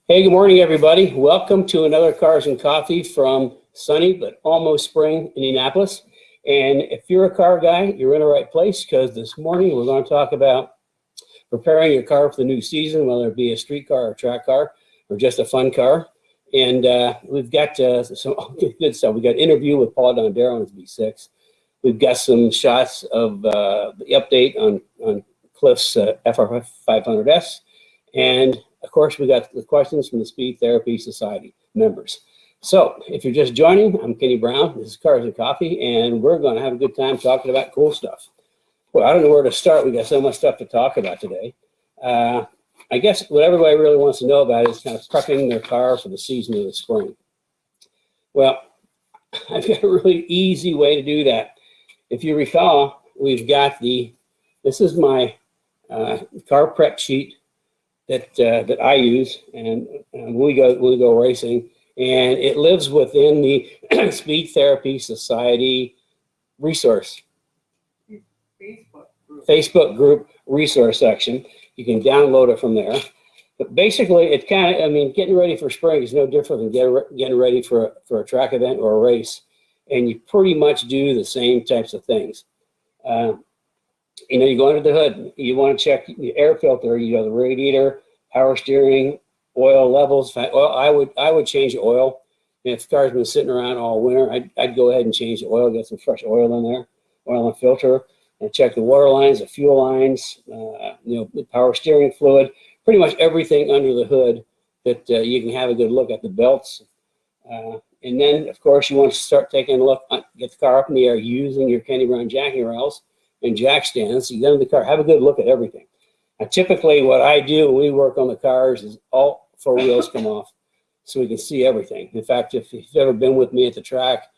Hey, good morning, everybody. Welcome to another Cars and Coffee from sunny but almost spring Indianapolis. And if you're a car guy, you're in the right place, because this morning we're going to talk about preparing your car for the new season, whether it be a street car or a track car or just a fun car. And we've got some good stuff. We got an interview with Paul Dondero on his V6. We've got some shots of the update on Cliff's FR500S. And of course, we got the questions from the Speed Therapy Society members. So if you're just joining, I'm Kenny Brown. This is Cars and Coffee, and we're going to have a good time talking about cool stuff. Well, I don't know where to start. We got so much stuff to talk about today. I guess what everybody really wants to know about is kind of prepping their car for the season of the spring. Well, I've got a really easy way to do that. If you recall, we've got this is my car prep sheet that I use, and we go racing, and it lives within the Speed Therapy Society resource Facebook group resource section. You can download it from there. But basically, it kind of, I mean, getting ready for spring is no different than getting ready for a track event or a race, and you pretty much do the same types of things. You know, you go under the hood, you want to check the air filter, you know, the radiator, power steering, oil levels. Well, I would change the oil. And if the car's been sitting around all winter, I'd go ahead and change the oil, get some fresh oil in there, oil and filter, and check the water lines, the fuel lines, you know, the power steering fluid, pretty much everything under the hood that you can have a good look at, the belts. And then, of course, you want to start taking a look, get the car up in the air using your Kenny Brown jacking rails and jack stands. So you get in the car, have a good look at everything. Now, typically what I do when we work on the cars is all four wheels come off so we can see everything. In fact, if you've ever been with me at the track,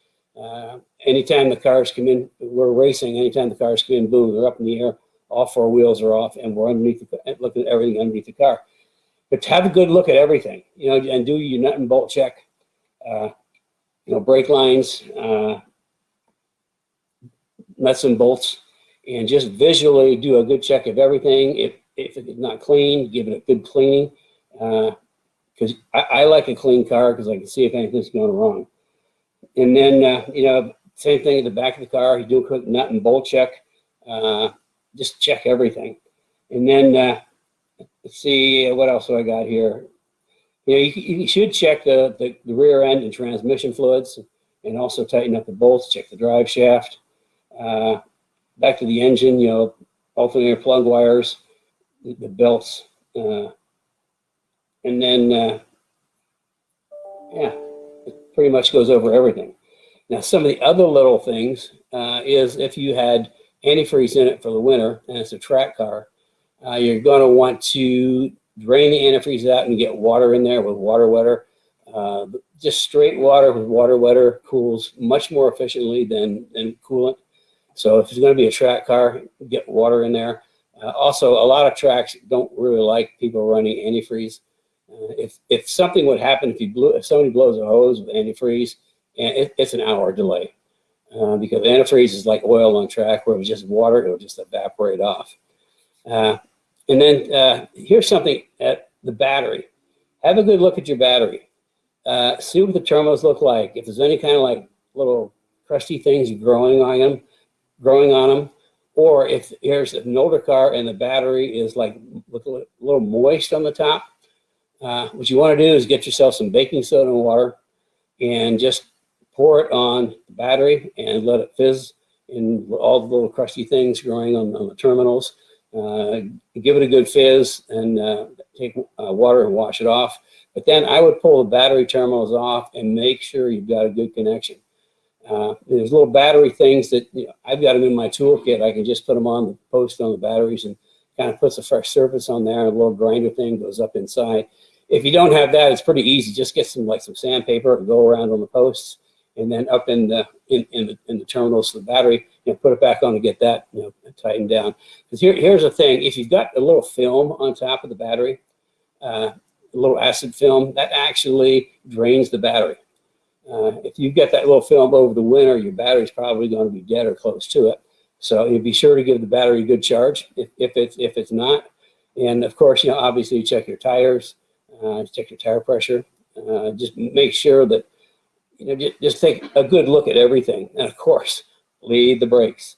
anytime the cars come in, we're racing, anytime the cars come in, boom, they're up in the air, all four wheels are off, and we're underneath, looking at everything underneath the car. But have a good look at everything, you know, and do your nut and bolt check, you know, brake lines, nuts and bolts, and just visually do a good check of everything. If it's not clean, give it a good cleaning. Because I like a clean car because I can see if anything's going wrong. And then, you know, same thing at the back of the car. You do a quick nut and bolt check. Just check everything. And then, let's see, what else do I got here? You know, you should check the rear end and transmission fluids, and also tighten up the bolts, check the drive shaft. Back to the engine, you know, alternator plug wires, the belts, and then, yeah, it pretty much goes over everything. Now, some of the other little things is if you had antifreeze in it for the winter, and it's a track car, you're going to want to drain the antifreeze out and get water in there with water wetter. Just straight water with water wetter cools much more efficiently than coolant. So if it's going to be a track car, get water in there. Also, a lot of tracks don't really like people running antifreeze. If something would happen, if somebody blows a hose with antifreeze, and it's an hour delay, because antifreeze is like oil on track, where it was just water, it will just evaporate off. And then here's something at the battery. Have a good look at your battery. See what the terminals look like. If there's any kind of like little crusty things growing on them, or if there's an older car and the battery is like look a little moist on the top, what you want to do is get yourself some baking soda and water and just pour it on the battery and let it fizz in all the little crusty things growing on the terminals. Give it a good fizz and take water and wash it off. But then I would pull the battery terminals off and make sure you've got a good connection. There's little battery things that, you know, I've got them in my toolkit. I can just put them on the post on the batteries and kind of puts a fresh surface on there. A little grinder thing goes up inside. If you don't have that, it's pretty easy. Just get some sandpaper and go around on the posts, and then up in the terminals of the battery, you know, put it back on to get that, you know, tightened down. Because here's the thing: if you've got a little film on top of the battery, a little acid film, that actually drains the battery. If you get that little film over the winter, your battery's probably going to be dead or close to it. So you be sure to give the battery a good charge if it's not. And of course, you know, obviously check your tires. check your tire pressure. Just make sure that, just take a good look at everything. And of course, bleed the brakes.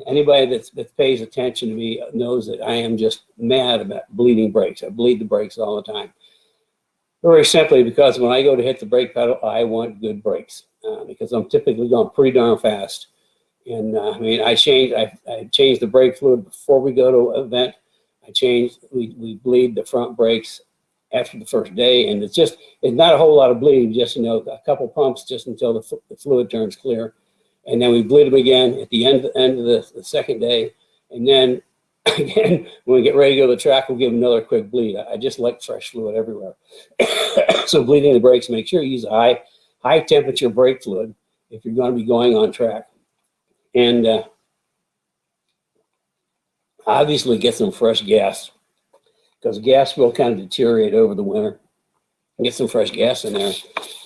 Anybody that pays attention to me knows that I am just mad about bleeding brakes. I bleed the brakes all the time. Very simply because when I go to hit the brake pedal, I want good brakes because I'm typically going pretty darn fast. And I change the brake fluid before we go to an event. We bleed the front brakes after the first day, and it's not a whole lot of bleeding, just a couple pumps just until the fluid turns clear, and then we bleed them again at the end of the second day, and then again when we get ready to go to the track, we'll give them another quick bleed. I just like fresh fluid everywhere. So bleeding the brakes, make sure you use high temperature brake fluid if you're going to be going on track, and obviously get some fresh gas, because gas will kind of deteriorate over the winter. Get some fresh gas in there,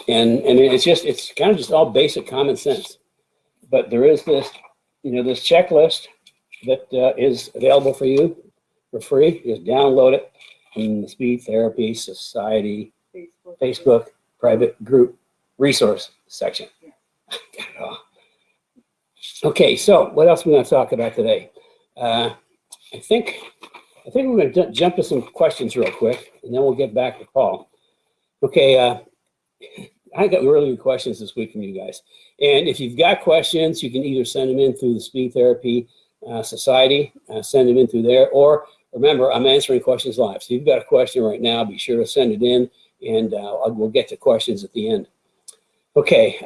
and it's kind of just all basic common sense. But there is this this checklist that is available for you for free. Just download it in the Speed Therapy Society Facebook private group resource section. Yeah. Okay, so what else are we going to talk about today? I think we're going to jump to some questions real quick, and then we'll get back to Paul. Okay, I got really good questions this week from you guys. And if you've got questions, you can either send them in through the Speed Therapy Society, send them in through there, or remember, I'm answering questions live. So if you've got a question right now, be sure to send it in, and we'll get to questions at the end. Okay,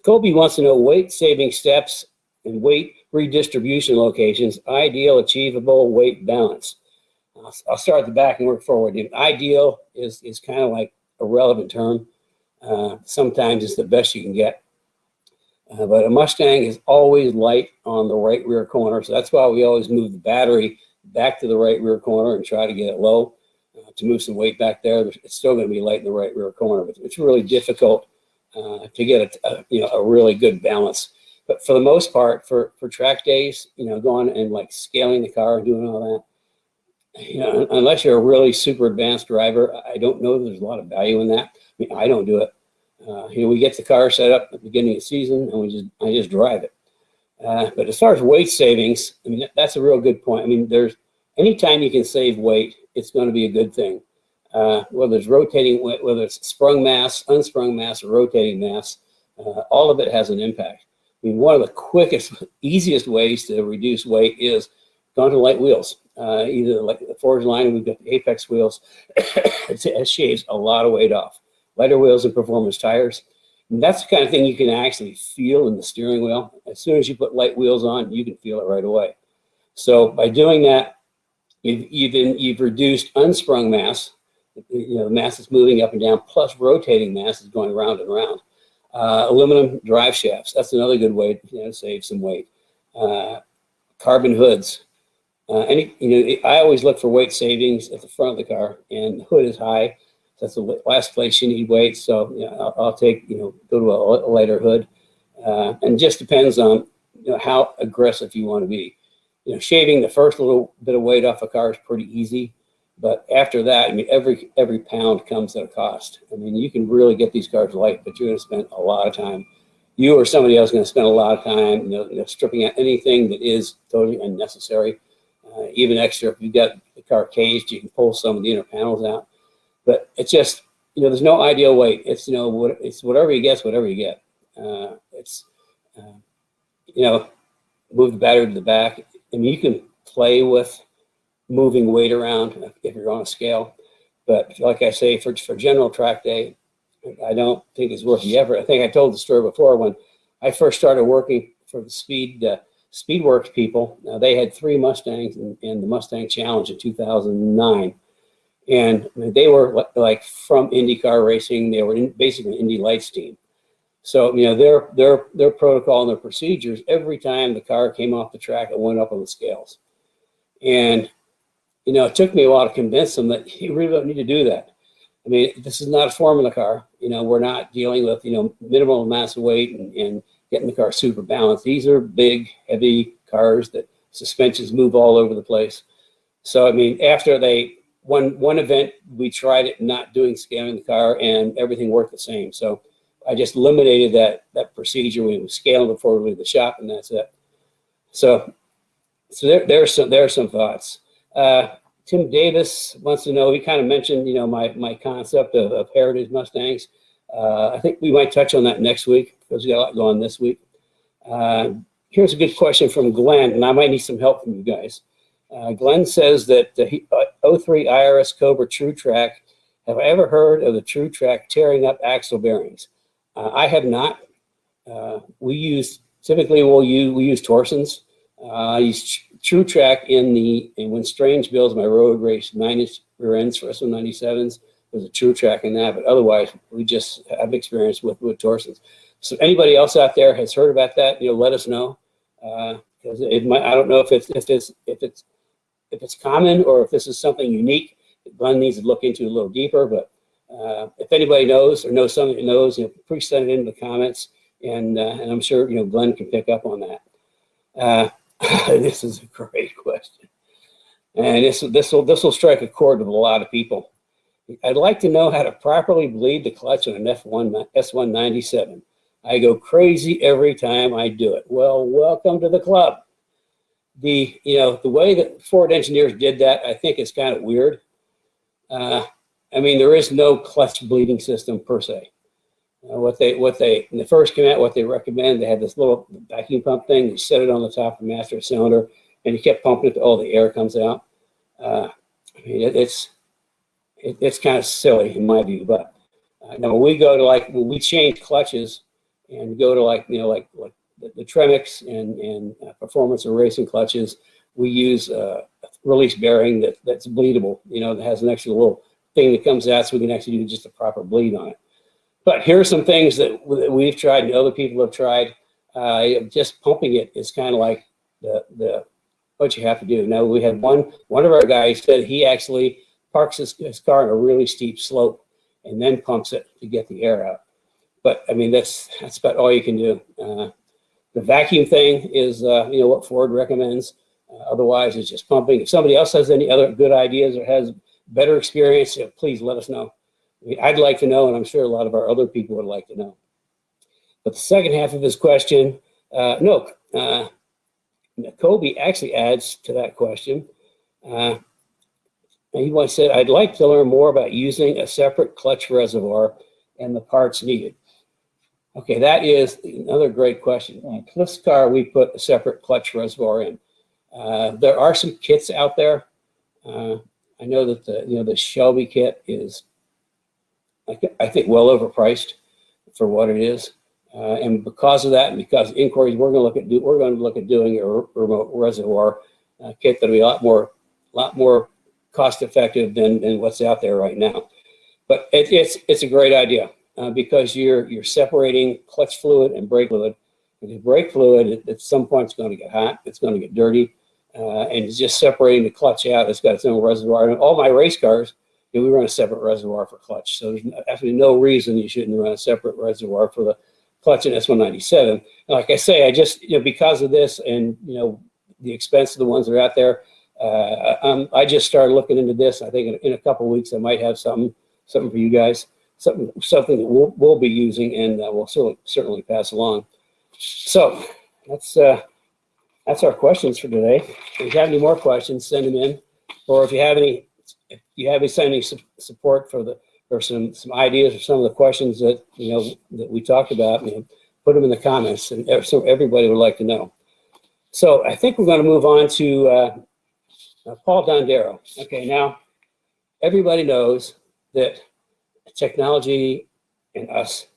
Kobe wants to know weight-saving steps and weight redistribution locations, ideal, achievable weight balance. I'll start at the back and work forward. Ideal is kind of like a relevant term. Sometimes it's the best you can get. But a Mustang is always light on the right rear corner, so that's why we always move the battery back to the right rear corner and try to get it low to move some weight back there. It's still going to be light in the right rear corner, but it's really difficult to get a really good balance. But for the most part, for track days, going and like scaling the car and doing all that, unless you're a really super advanced driver, I don't know that there's a lot of value in that. I don't do it. We get the car set up at the beginning of the season, and I just drive it. But as far as weight savings, that's a real good point. There's anytime you can save weight, it's going to be a good thing. Whether it's rotating, whether it's sprung mass, unsprung mass, or rotating mass, all of it has an impact. One of the quickest, easiest ways to reduce weight is going to light wheels. Either like the Forge line, we've got the Apex wheels. It shaves a lot of weight off. Lighter wheels and performance tires. And that's the kind of thing you can actually feel in the steering wheel. As soon as you put light wheels on, you can feel it right away. So by doing that, you've reduced unsprung mass, the mass is moving up and down, plus rotating mass is going round and round. Aluminum drive shafts, that's another good way to save some weight. Carbon hoods. I always look for weight savings at the front of the car, and the hood is high. That's the last place you need weight. So I'll take, go to a lighter hood. And just depends on how aggressive you want to be. Shaving the first little bit of weight off a car is pretty easy. But after that, every pound comes at a cost. You can really get these cars light, but you're going to spend a lot of time. You or somebody else is going to spend a lot of time, stripping out anything that is totally unnecessary. Even extra, if you've got the car caged, you can pull some of the inner panels out. But it's just, there's no ideal weight. It's, it's whatever you get, whatever you get. Move the battery to the back. You can play with moving weight around if you're on a scale. But like I say, for general track day, I don't think it's worth the effort. I think I told the story before when I first started working for the Speedworks people. They had 3 Mustangs in the Mustang Challenge in 2009. And they were like from IndyCar racing. They were basically Indy Lights team. So, their protocol and their procedures, every time the car came off the track, it went up on the scales. And, it took me a while to convince them that you really don't need to do that. This is not a formula car. We're not dealing with, minimal amounts of weight and getting the car super balanced. These are big, heavy cars that suspensions move all over the place. So, after they one event we tried it not doing scaling the car, and everything worked the same. So I just eliminated that procedure when it was scaling before we leave the shop, and that's it. So there are some thoughts. Tim Davis wants to know, he kind of mentioned, my concept of heritage Mustangs. I think we might touch on that next week because we got a lot going this week. Here's a good question from Glenn, and I might need some help from you guys. Glenn says that the 03 IRS Cobra True Track, have I ever heard of the True Track tearing up axle bearings? I have not. We use Torson's. I use True Track when Strange builds my road race 9-inch rear ends for S197s. There's a True Track in that, but otherwise we just have experience with Torson's. So anybody else out there has heard about that, let us know. Because I don't know if it's common or if this is something unique that Glenn needs to look into a little deeper. But if anybody knows or knows something that knows, please send it into the comments, and I'm sure Glenn can pick up on that. This is a great question, and this will strike a chord with a lot of people. I'd like to know how to properly bleed the clutch on an S197. I go crazy every time I do it. Well, welcome to the club. The way that Ford engineers did that, I think is kind of weird. There is no clutch bleeding system per se. When they first came out, what they recommend, they had this little vacuum pump thing. You set it on the top of the master cylinder, and you kept pumping it till all the air comes out. It's kind of silly in my view. But when we change clutches and go to the Tremix and performance and racing clutches, we use a release bearing that's bleedable. That has an extra little thing that comes out, so we can actually do just a proper bleed on it. But here are some things that we've tried and other people have tried. Just pumping it is kind of like what you have to do. Now, we had one of our guys said he actually parks his car on a really steep slope and then pumps it to get the air out. But that's about all you can do. The vacuum thing is what Ford recommends. Otherwise, it's just pumping. If somebody else has any other good ideas or has better experience, please let us know. I'd like to know, and I'm sure a lot of our other people would like to know. But the second half of his question, Kobe actually adds to that question. And he once said, I'd like to learn more about using a separate clutch reservoir and the parts needed. Okay, that is another great question. On Cliff's car, we put a separate clutch reservoir in. There are some kits out there. I know that the Shelby kit is, I think, well overpriced for what it is, and because of that, and because of inquiries, we're going to look at doing a remote reservoir kit that'll be a lot more cost effective than what's out there right now. But it's a great idea because you're separating clutch fluid and brake fluid. And the brake fluid at some point it's going to get hot, it's going to get dirty, and it's just separating the clutch out. It's got its own reservoir. And all my race cars, we run a separate reservoir for clutch. So there's absolutely no reason you shouldn't run a separate reservoir for the clutch in S197. And like I say, I just, because of this and, the expense of the ones that are out there, I just started looking into this. I think in a couple of weeks, I might have something for you guys, something that we'll be using and we'll certainly pass along. So that's our questions for today. If you have any more questions, send them in. Or if you have any support or some ideas or some of the questions that that we talked about, put them in the comments, and so everybody would like to know. So I think we're going to move on to Paul Dondero. Okay, now everybody knows that technology and us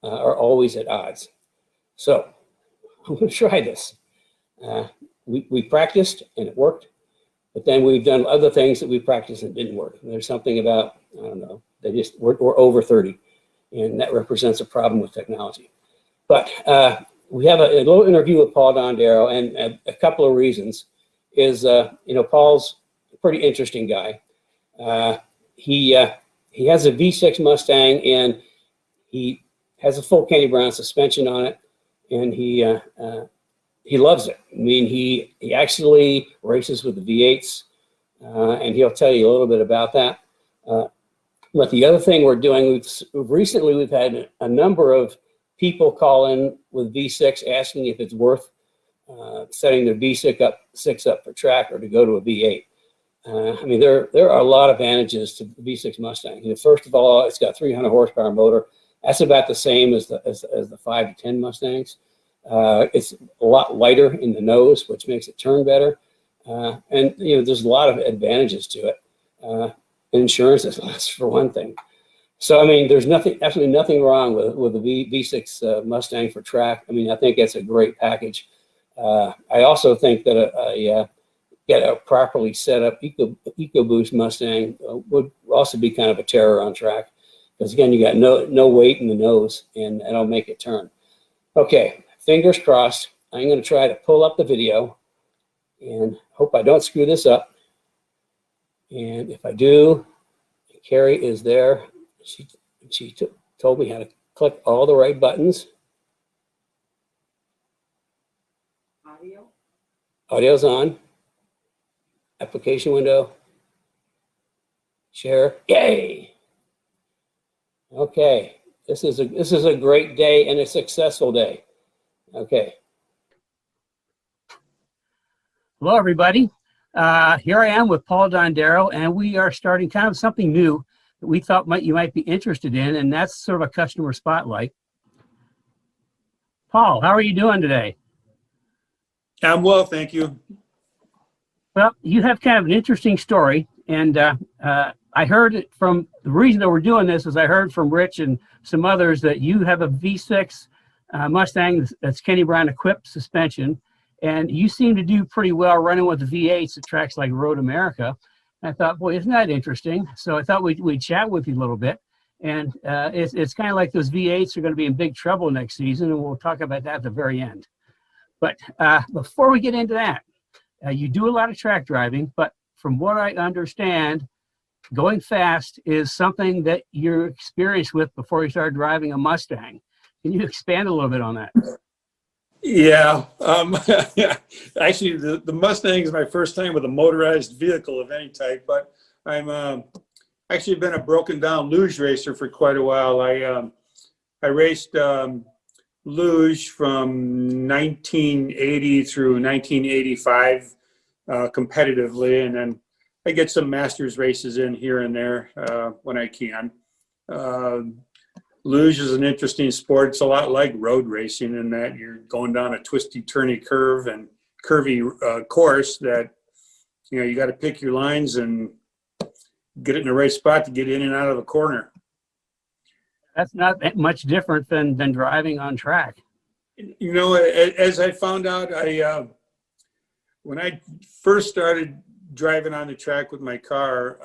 are always at odds. So I'm going to try this. We practiced and it worked. But then we've done other things that we practiced and didn't work. There's something about, I don't know, we're over 30, and that represents a problem with technology. But we have a little interview with Paul Dondero, and a couple of reasons is, Paul's a pretty interesting guy. He has a V6 Mustang, and he has a full Kenny Brown suspension on it, and he loves it. He actually races with the V8s. and he'll tell you a little bit about that. But the other thing we're doing, recently we've had a number of people call in with V6 asking if it's worth setting their V6 up for track or to go to a V8. I mean, there are a lot of advantages to the V6 Mustang. You know, first of all, it's got 300 horsepower motor. That's about the same as the 5 to 10 Mustangs. It's a lot lighter in the nose, which makes it turn better. And you know, there's a lot of advantages to it. Insurance is less, for one thing. So I mean, there's absolutely nothing wrong with the V6 Mustang for track. I mean, I think that's a great package. I also think that get a properly set up EcoBoost Mustang would also be kind of a terror on track, because again, you got no weight in the nose, and it'll make it turn. Okay, fingers crossed. I'm going to try to pull up the video and hope I don't screw this up. And if I do, Carrie is there. She told me how to click all the right buttons. Audio's on. Application window. Share. Yay! Okay, this is a great day and a successful day. Okay. Hello, everybody. Here I am with Paul Dondero, and we are starting kind of something new that we thought you might be interested in, and that's sort of a customer spotlight. Paul, how are you doing today? I'm well, thank you. Well, you have kind of an interesting story, and I heard it from, the reason that we're doing this is I heard from Rich and some others that you have a V6 Mustang that's Kenny Brown equipped suspension, and you seem to do pretty well running with the V8s at tracks like Road America. And I thought, boy, isn't that interesting? So I thought we'd chat with you a little bit. And it's kind of like those V8s are going to be in big trouble next season, and we'll talk about that at the very end. But before we get into that, you do a lot of track driving, but from what I understand, going fast is something that you're experienced with before you started driving a Mustang. Can you expand a little bit on that? Yeah, yeah. Actually, the Mustang is my first time with a motorized vehicle of any type, but I'm actually been a broken down luge racer for quite a while. I raced luge from 1980 through 1985 competitively, and then I get some masters races in here and there when I can. Luge is an interesting sport. It's a lot like road racing in that you're going down a twisty, turny curve and curvy course that, you know, you got to pick your lines and get it in the right spot to get in and out of a corner. That's not that much different than driving on track. You know, as I found out, when I first started driving on the track with my car,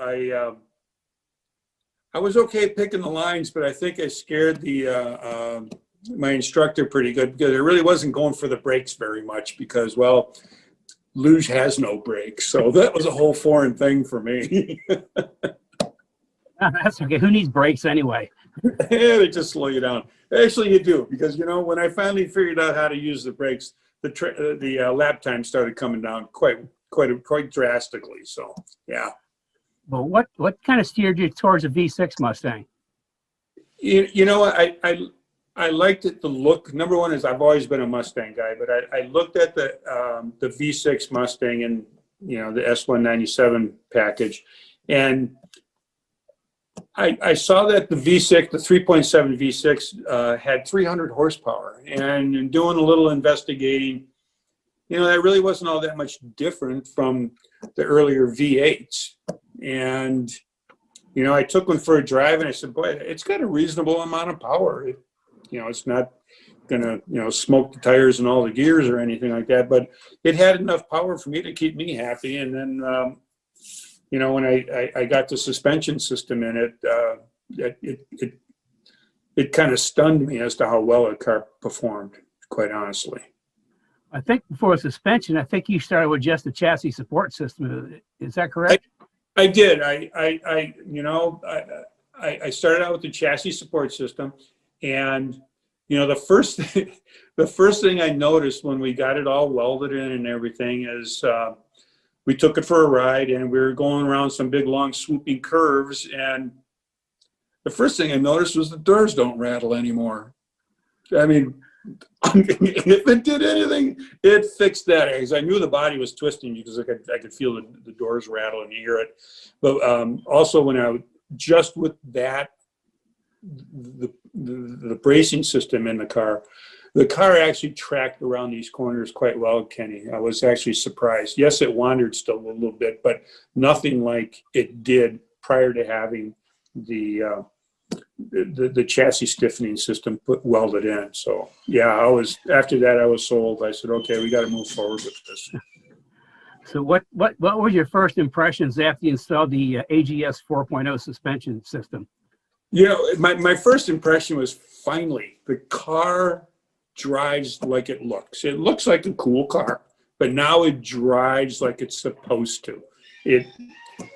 I was okay picking the lines, but I think I scared my instructor pretty good, because I really wasn't going for the brakes very much, because, well, luge has no brakes. So that was a whole foreign thing for me. That's okay. Who needs brakes anyway? Yeah, they just slow you down. Actually, you do, because, you know, when I finally figured out how to use the brakes, the lap time started coming down quite drastically. So, yeah. Well, what kind of steered you towards a V6 Mustang? You know, I liked it, the look. Number one is I've always been a Mustang guy, but I looked at the V6 Mustang and, you know, the S197 package, and I saw that the V6, the 3.7 V6 had 300 horsepower, and in doing a little investigating, you know, that really wasn't all that much different from the earlier V8s. And, you know, I took one for a drive and I said, boy, it's got a reasonable amount of power. You know, it's not going to, you know, smoke the tires and all the gears or anything like that, but it had enough power for me to keep me happy. And then, you know, when I got the suspension system in it, it kind of stunned me as to how well the car performed, quite honestly. I think before suspension, I think you started with just the chassis support system. Is that correct? I did. You know, I started out with the chassis support system, and, you know, the first thing I noticed when we got it all welded in and everything is we took it for a ride, and we were going around some big, long, swooping curves. And the first thing I noticed was the doors don't rattle anymore. I mean, if it did anything, it fixed that. Because I knew the body was twisting because I could feel the doors rattle and you hear it. But also when I just with that, the bracing system in the car actually tracked around these corners quite well, Kenny. I was actually surprised. Yes, it wandered still a little bit, but nothing like it did prior to having the chassis stiffening system welded in. So yeah, after that I was sold. I said, okay, we got to move forward with this. So what were your first impressions after you installed the AGS 4.0 suspension system? You know, my first impression was finally the car drives like it looks. It looks like a cool car, but now it drives like it's supposed to.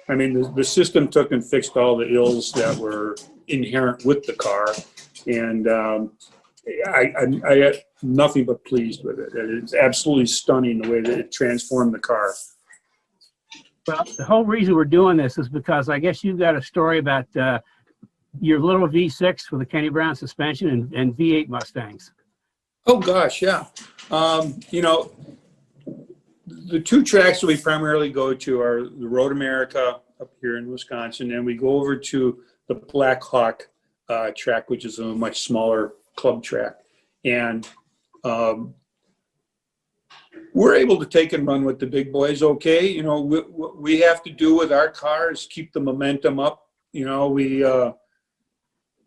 I mean, the system took and fixed all the ills that were inherent with the car, and I had nothing but pleased with it. It's absolutely stunning the way that it transformed the car. Well, the whole reason we're doing this is because I guess you've got a story about your little V6 with a Kenny Brown suspension and V8 Mustangs. Oh gosh, yeah. You know, the two tracks that we primarily go to are the Road America up here in Wisconsin, and we go over to the Black Hawk track, which is a much smaller club track. And we're able to take and run with the big boys okay. You know, what we have to do with our cars, keep the momentum up. You know,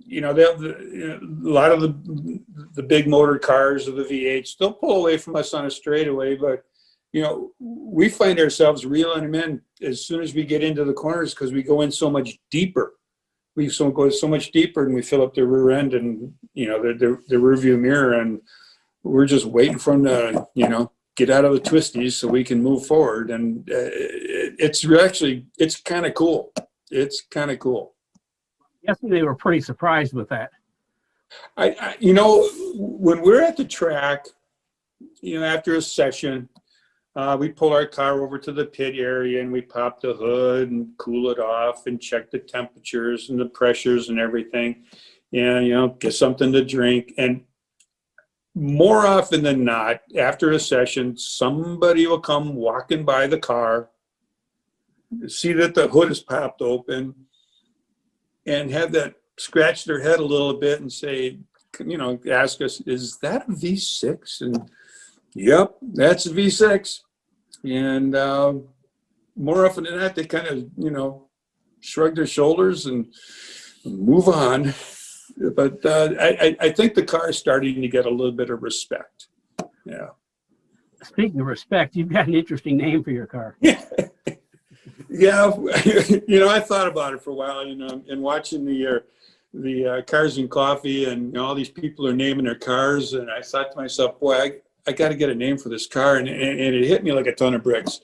you know, a lot of the big motor cars of the V8s, they'll pull away from us on a straightaway, but you know, we find ourselves reeling them in as soon as we get into the corners because we go in so much deeper. We go so much deeper, and we fill up the rear end and, you know, the rear view mirror, and we're just waiting for them to, you know, get out of the twisties so we can move forward. And it's kind of cool. It's kind of cool. Yes, they were pretty surprised with that. You know, when we're at the track, you know, after a session, we pull our car over to the pit area and we pop the hood and cool it off and check the temperatures and the pressures and everything, and, you know, get something to drink. And more often than not, after a session, somebody will come walking by the car, see that the hood is popped open, and have that scratch their head a little bit and say, you know, ask us, is that a V6? And yep, that's a V6. And more often than not, they kind of, you know, shrug their shoulders and move on. But I think the car is starting to get a little bit of respect. Yeah. Speaking of respect, you've got an interesting name for your car. Yeah, you know, I thought about it for a while, you know, and watching the Cars and Coffee, and, you know, all these people are naming their cars, and I thought to myself, boy, I got to get a name for this car, and it hit me like a ton of bricks.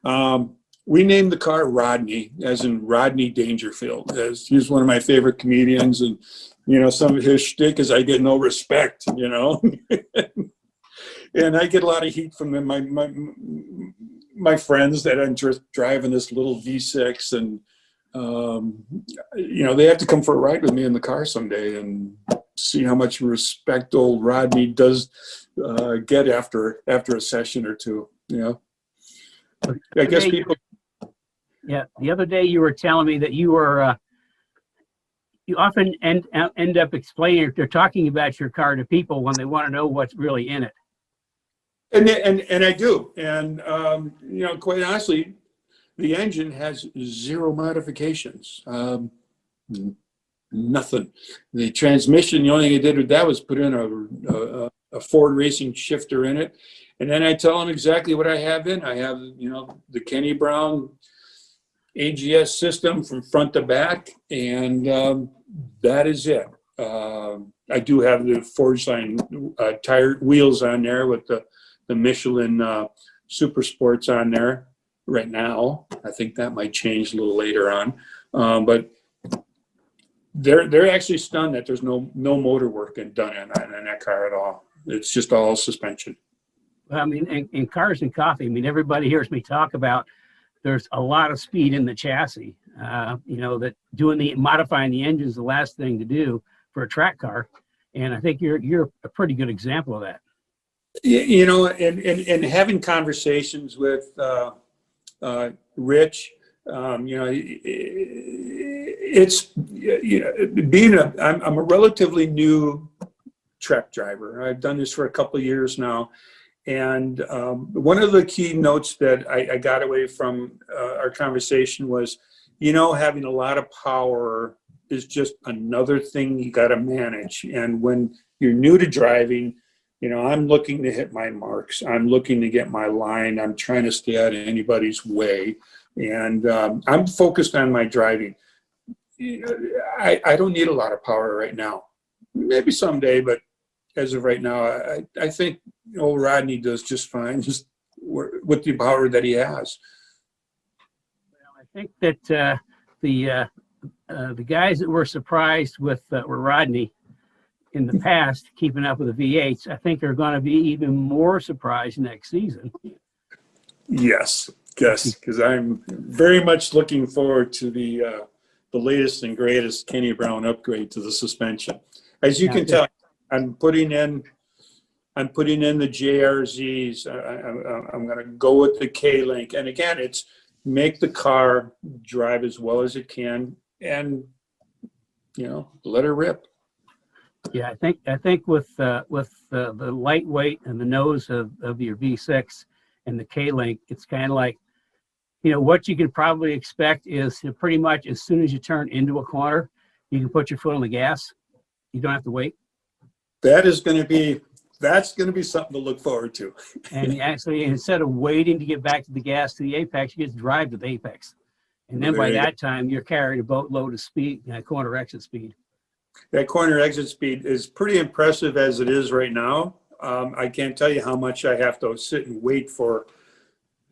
We named the car Rodney, as in Rodney Dangerfield, as he's one of my favorite comedians, and, you know, some of his shtick is I get no respect, you know, and I get a lot of heat from them, my friends, that I'm just driving this little V6, and you know, they have to come for a ride with me in the car someday and see how much respect old Rodney does get after a session or two. You know, I guess people. Yeah, the other day you were telling me that you were you often end up explaining or talking about your car to people when they want to know what's really in it. And I do, and you know, quite honestly, the engine has zero modifications, nothing. The transmission, the only thing I did with that was put in a Ford racing shifter in it, and then I tell them exactly what I have in. I have, you know, the Kenny Brown AGS system from front to back, and that is it. I do have the Forge Line tire wheels on there with the Michelin Super Sports on there right now. I think that might change a little later on, but they're actually stunned that there's no motor work done in that car at all. It's just all suspension. Well, I mean, in Cars and Coffee, I mean, everybody hears me talk about there's a lot of speed in the chassis. You know, that modifying the engine is the last thing to do for a track car. And I think you're a pretty good example of that. You know, and having conversations with Rich, you know, it's, you know, I'm a relatively new truck driver. I've done this for a couple of years now. And one of the key notes that I got away from our conversation was, you know, having a lot of power is just another thing you got to manage. And when you're new to driving, you know, I'm looking to hit my marks. I'm looking to get my line. I'm trying to stay out of anybody's way. And I'm focused on my driving. I don't need a lot of power right now. Maybe someday, but as of right now, I think old Rodney does just fine, just with the power that he has. Well, I think that the guys that were surprised with Rodney in the past, keeping up with the V8s, I think are going to be even more surprised next season. Yes, because I'm very much looking forward to the latest and greatest Kenny Brown upgrade to the suspension. As you can tell, I'm putting in the JRZs. I'm going to go with the K-Link, and again, it's make the car drive as well as it can, and you know, let her rip. Yeah, I think with the lightweight and the nose of your V6 and the K-Link, it's kind of like, you know, what you can probably expect is pretty much as soon as you turn into a corner, you can put your foot on the gas. You don't have to wait. That's going to be something to look forward to. And actually, instead of waiting to get back to the gas to the apex, you just drive to the apex. And then by that time, you're carrying a boatload of speed, corner exit speed. That corner exit speed is pretty impressive as it is right now. I can't tell you how much I have to sit and wait for,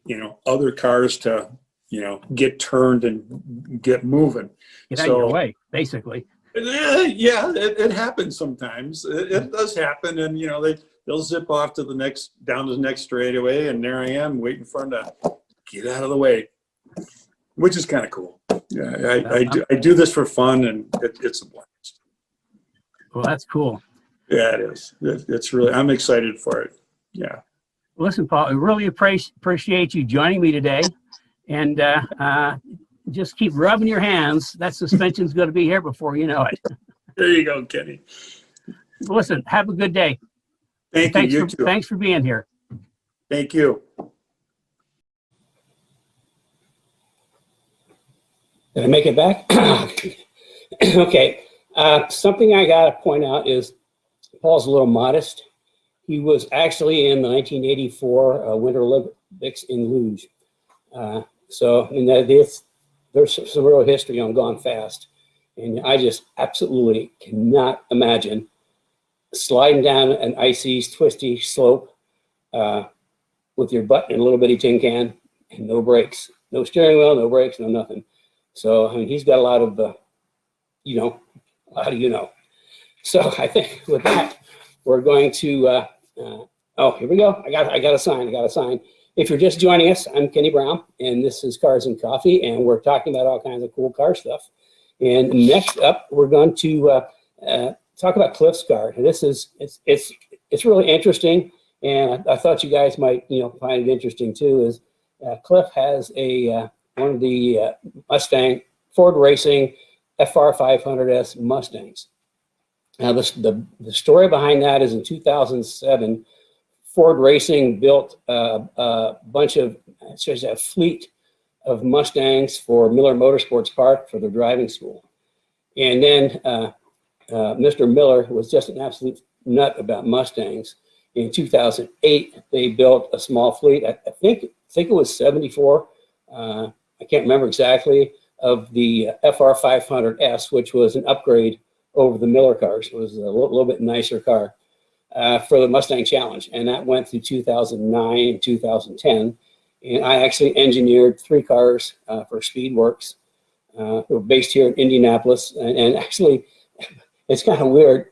you know, other cars to, you know, get turned and get moving. Get out of your way, basically. Yeah, it happens sometimes. It does happen, and you know they'll zip off to down to the next straightaway, and there I am waiting for them to get out of the way, which is kind of cool. Yeah, I do this for fun, and it's a blast. Well, that's cool. Yeah, it is. It's really, I'm excited for it. Yeah. Listen, Paul, I really appreciate you joining me today, and just keep rubbing your hands. That suspension's going to be here before you know it. There you go, Kenny. Listen, have a good day. Thank you. You too. Thanks for being here. Thank you. Did I make it back? Okay. Something I got to point out is Paul's a little modest. He was actually in the 1984 Winter Olympics in Luge. So, and there's some real history on Gone Fast. And I just absolutely cannot imagine sliding down an icy, twisty slope with your butt in a little bitty tin can and no brakes. No steering wheel, no brakes, no nothing. So, I mean, he's got a lot of, So I think with that, we're going to, oh, here we go. I got a sign. If you're just joining us, I'm Kenny Brown, and this is Cars and Coffee, and we're talking about all kinds of cool car stuff. And next up, we're going to talk about Cliff's car. And this is, it's really interesting, and I thought you guys might, find it interesting too, is Cliff has one of the Mustang, Ford Racing FR500S Mustangs. Now, the story behind that is in 2007, Ford Racing built a bunch of, a fleet of Mustangs for Miller Motorsports Park for their driving school. And then Mr. Miller was just an absolute nut about Mustangs. In 2008, they built a small fleet. I think it was 74. I can't remember exactly, of the FR500S, which was an upgrade over the Miller cars. It was a little bit nicer car for the Mustang Challenge. And that went through 2009 and 2010. And I actually engineered 3 cars for Speedworks. Who were based here in Indianapolis. And actually, it's kind of weird.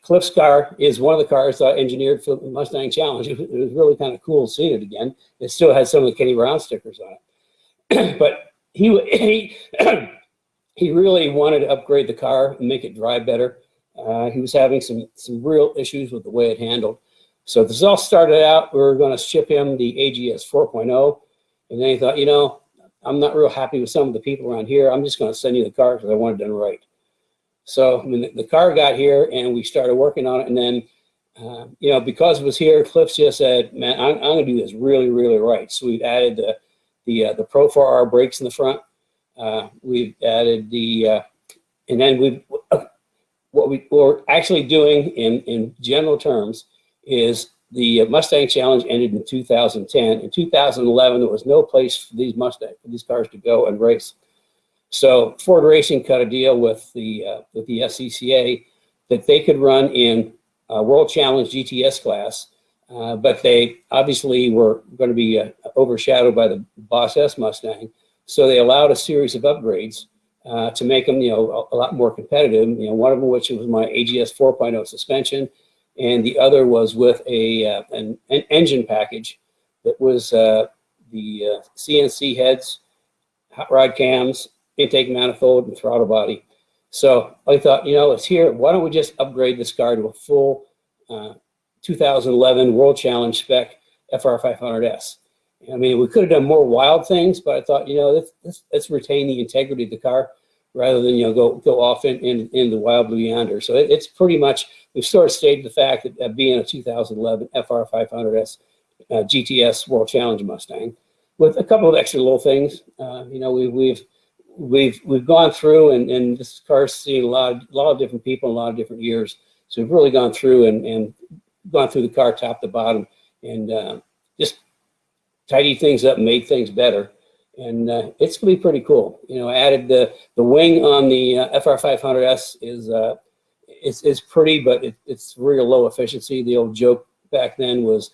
Cliff's car is one of the cars I engineered for the Mustang Challenge. It was really kind of cool seeing it again. It still has some of the Kenny Brown stickers on it. but he he really wanted to upgrade the car and make it drive better. He was having some real issues with the way it handled. So this all started out, we were going to ship him the AGS 4.0, and then he thought, you know, I'm not real happy with some of the people around here. I'm just going to send you the car because I want it done right. So when the car got here and we started working on it, and then, you know, because it was here, Cliff just said, man, I'm going to do this really, really right. So we've added the Pro 4R brakes in the front. We've added and then what we're actually doing in general terms is the Mustang Challenge ended in 2010. In 2011, there was no place for these cars to go and race. So Ford Racing cut a deal with the SCCA that they could run in World Challenge GTS class, but they obviously were going to be overshadowed by the Boss S Mustang. So they allowed a series of upgrades to make them, you know, a lot more competitive. You know, one of them, which was my AGS 4.0 suspension, and the other was with an engine package that was the CNC heads, hot rod cams, intake manifold, and throttle body. So I thought, you know, it's here. Why don't we just upgrade this car to a full 2011 World Challenge spec FR500S? I mean, we could have done more wild things, but I thought, you know, let's retain the integrity of the car rather than, you know, go off in the wild blue yonder. So it's pretty much, we've sort of stated the fact that being a 2011 FR500S GTS World Challenge Mustang with a couple of extra little things. You know, we've gone through and this car's seen a lot of different people in a lot of different years. So we've really gone through and gone through the car top to bottom and just tidied things up and made things better. And it's going to be pretty cool. You know, I added the wing on the FR500S is pretty, but it's real low efficiency. The old joke back then was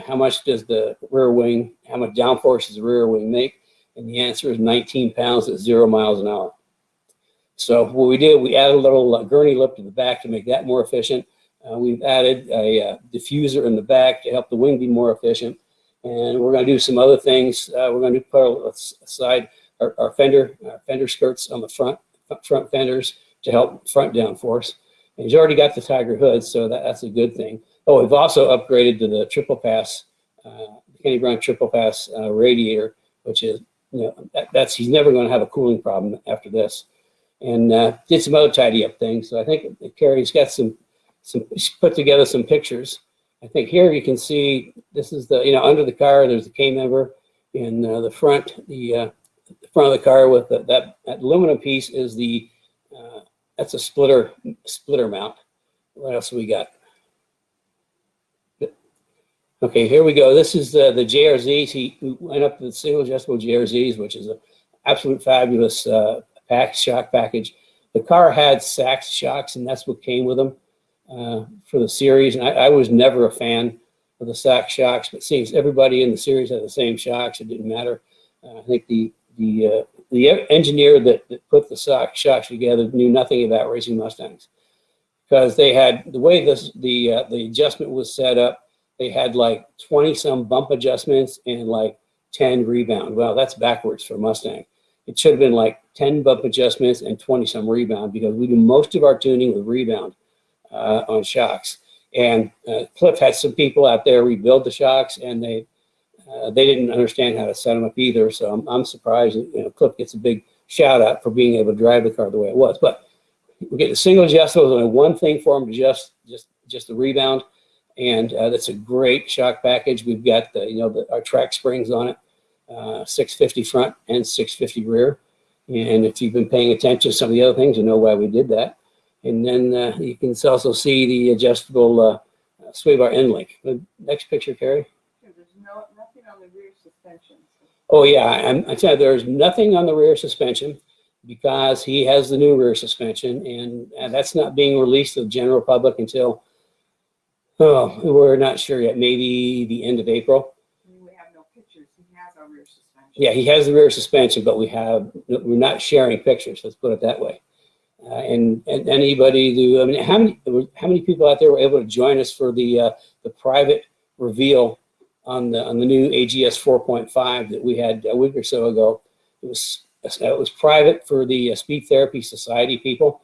how much does the rear wing, how much downforce does the rear wing make? And the answer is 19 pounds at 0 miles an hour. So what we did, we added a little gurney lip to the back to make that more efficient. We've added a diffuser in the back to help the wing be more efficient. And we're going to do some other things. We're going to put aside our fender skirts on the front fenders to help front downforce. And he's already got the Tiger hood, so that's a good thing. Oh, we've also upgraded to the triple pass, Kenny Brown triple pass radiator, which is, you know, he's never going to have a cooling problem after this. And did some other tidy up things. So I think Carrie's got she's put together some pictures. I think here you can see this is the, you know, under the car there's the K member in the front of the car with that aluminum piece is the that's a splitter mount. What else we got? Okay, here we go. This is the JRZs. He went up to the single adjustable JRZs, which is an absolute fabulous shock package. The car had Sachs shocks, and that's what came with them. For the series, and I was never a fan of the Sachs shocks, but seems everybody in the series had the same shocks. It didn't matter. I think the engineer that put the Sachs shocks together knew nothing about racing Mustangs, because they had the way the adjustment was set up. They had like 20-some bump adjustments and like 10 rebound. Well, that's backwards for Mustang. It should have been like 10 bump adjustments and 20-some rebound, because we do most of our tuning with rebound on shocks. And Cliff had some people out there rebuild the shocks, and they didn't understand how to set them up either. So I'm surprised that, you know, Cliff gets a big shout out for being able to drive the car the way it was. But we get the single adjustables, only one thing for them to just the rebound, and that's a great shock package. We've got our track springs on it, 650 front and 650 rear. And if you've been paying attention to some of the other things, you know why we did that. And then you can also see the adjustable sway bar end link. The next picture, Carrie. There's nothing on the rear suspension. Oh yeah, I tell you, there's nothing on the rear suspension because he has the new rear suspension, and that's not being released to the general public until, we're not sure yet, maybe the end of April. I mean, we have no pictures. He has our rear suspension. Yeah, he has the rear suspension, but we're not sharing pictures. Let's put it that way. And anybody who, I mean, how many people out there were able to join us for the private reveal on the new AGS 4.5 that we had a week or so ago. It was private for the Speed Therapy Society people,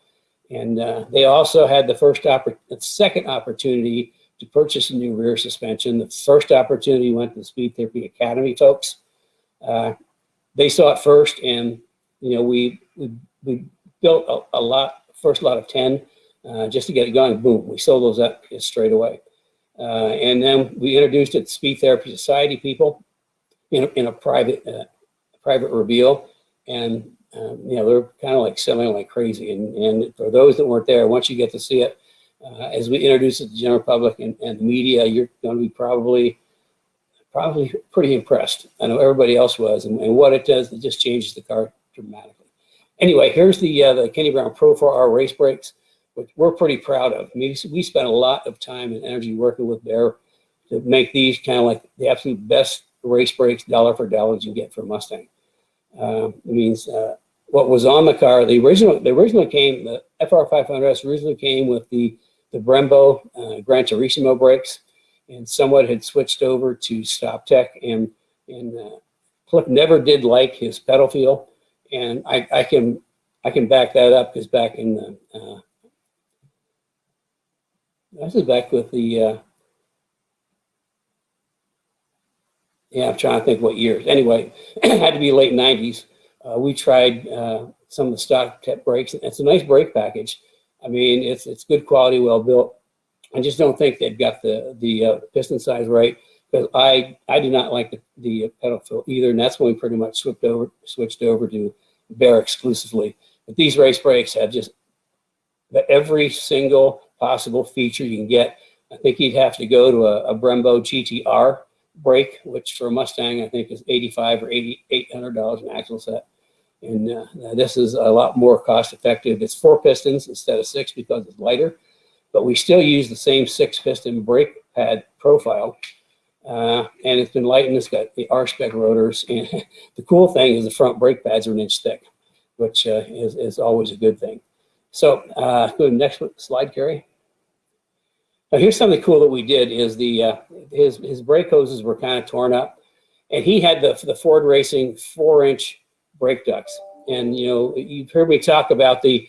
and they also had the second opportunity to purchase a new rear suspension. The first opportunity went to the Speed Therapy Academy folks. They saw it first, and we built first lot of 10 just to get it going. Boom, we sold those up straight away. And then we introduced it to Speed Therapy Society people in a private reveal, and they're kind of like selling like crazy. And for those that weren't there, once you get to see it, as we introduce it to the general public and the media, you're going to be probably pretty impressed. I know everybody else was, and what it does, it just changes the car dramatically. Anyway, here's the Kenny Brown Pro 4R race brakes, which we're pretty proud of. I mean, we spent a lot of time and energy working with Bear to make these kind of like the absolute best race brakes, dollar for dollar, you can get for a Mustang. It means what was on the car, the FR500S originally came with the Brembo Gran Turismo brakes, and somewhat had switched over to Stop Tech, and Cliff never did like his pedal feel, and I can back that up, because back in the this is back with the I'm trying to think what years. Anyway, it had to be late 90s. We tried some of the Stock Tech brakes. It's a nice brake package. I mean, it's good quality, well built. I just don't think they've got the piston size right, because I do not like the pedal feel either, and that's when we pretty much switched over to Bear exclusively. But these race brakes have just every single possible feature you can get. I think you'd have to go to a Brembo GTR brake, which for a Mustang I think is $8,500 or $800 an axle set. And this is a lot more cost effective. It's 4 pistons instead of 6 because it's lighter, but we still use the same 6-piston brake pad profile. And it's been lightened. It's got the R-spec rotors, and the cool thing is the front brake pads are an inch thick, which is always a good thing. So go to the next slide, Carrie. Now here's something cool that we did is his brake hoses were kind of torn up, and he had the Ford Racing 4-inch brake ducts. And you've heard me talk about we